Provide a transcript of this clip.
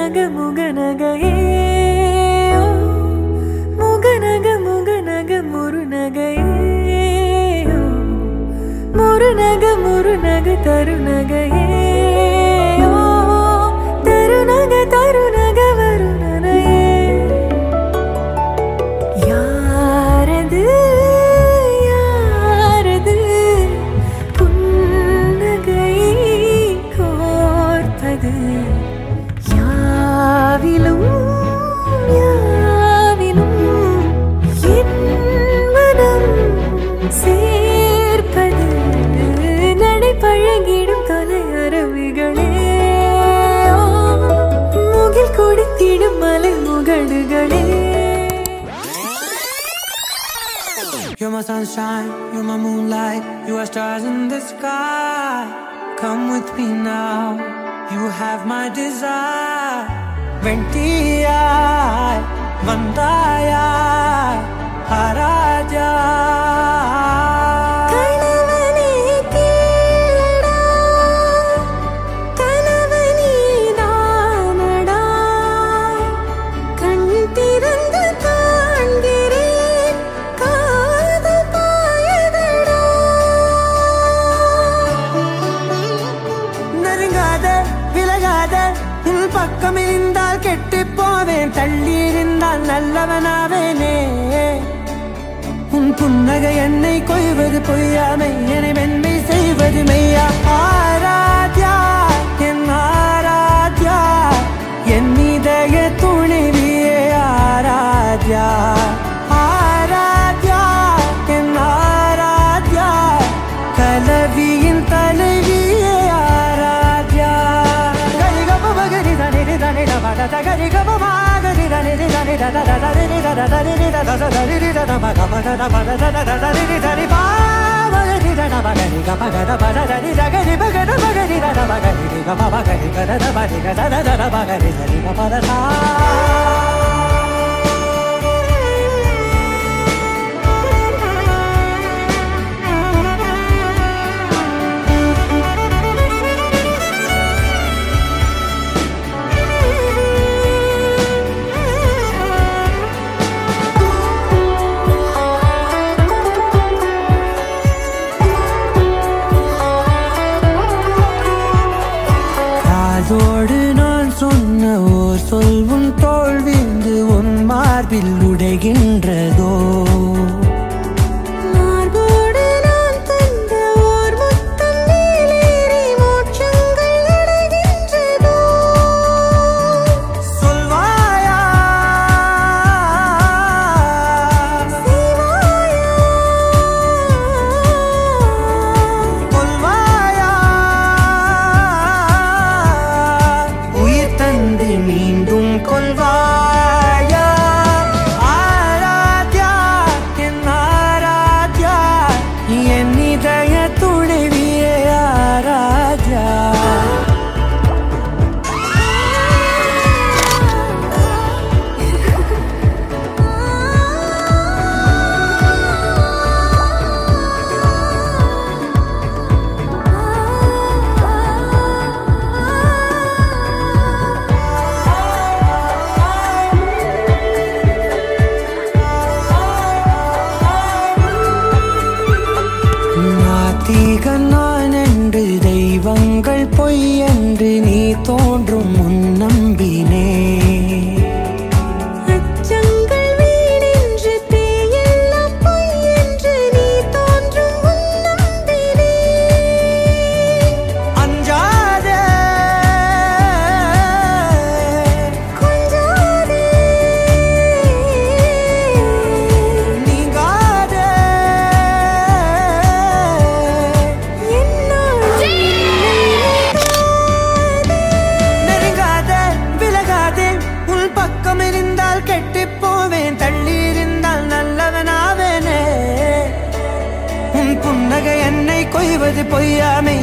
முகநகையே முகநக முருநகையே முருநக தருநகையே தருநக வருணனையே யாரது யாரது புன்னகை கோர்ப்பது யாவிலும் யாவிலும் என் மனம் சேர்ப்பது நடை பழகிடும் தொலை அரவிகளே முகில் கொடுத்திடும் மலை முகடுகளே. You're my sunshine, you're my moonlight, you are stars in the sky. Come with me now, you have my desire. Ventiyai, vandaya, haraja. பக்கமிருந்தால் கெட்டுப் போவேன், தள்ளியிருந்தால் நல்லவனாவேனே. உன் புன்னகை என்னை கொய்வது பொய்யாமை, என்னை மென்மை செய்வது மெய்யா. ஆராத்யா என் ஆராத்யா, என் இதய துணைவியே ஆராத்யா. ஆராத்யா என் Aradhya, கலவியின் தலைவியே Aradhya. Gari gama ma gari da ni da ni da da da da ni da da da ni da da da ni da da ma gama da da ba da da da da ni da ni ba ma gari da na ba gari gama ga da ba da da ni da gari ba ga da ba gari da da ba gari gama ba gari ga da da ba ni ga da da da ba gari da ni ba da da. அதோடு நான் சொன்ன ஓர் சொல் உன் தோள் வீழ்ந்து உன் மார்பில் உடைகின்றதோ. நான் என்று தெய்வங்கள் பொய் என்று நீ தோன்றும் முன் நம்பினே. புன்னகை என்னை கொய்வது பொய்யாமை,